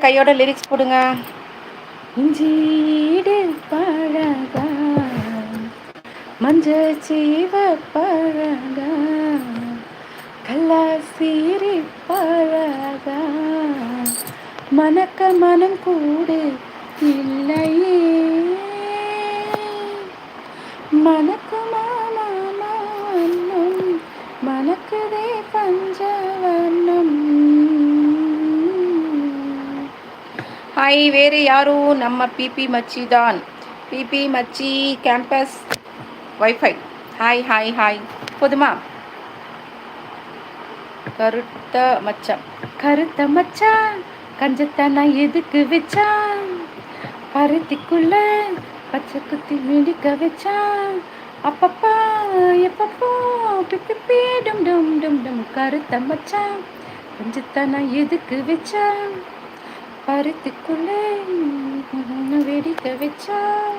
கையோட லிரிக்ஸ் போடுங்க. இஞ்சீடு பழகா மஞ்சள் சீவ பழகா கல்லாசீரி பழகா மணக்க மனம் கூடு இல்லையே மணக்கு மாமன்னும் மணக்குதே பஞ்சவர்ணம். ஹாய், வேறு யாரும் நம்ம பிபி மச்சி தான். பிபி மச்சி campus wifi. Hi hi hi. போதுமா? கருத்த மச்சான் கருத்த மச்சான் கஞ்சத்தை நான் எதுக்கு வச்சான் பருத்திக்குள்ள பச்சை குத்தி மிடிக்க வச்சான் அப்பப்பா எப்பப்போ பிப்பி டும் டும் டும் டும். கருத்த மச்சான் கஞ்சத்தை நான் எதுக்கு வச்சான் பருத்திக்குள்ள வெடிக்க வச்சான்.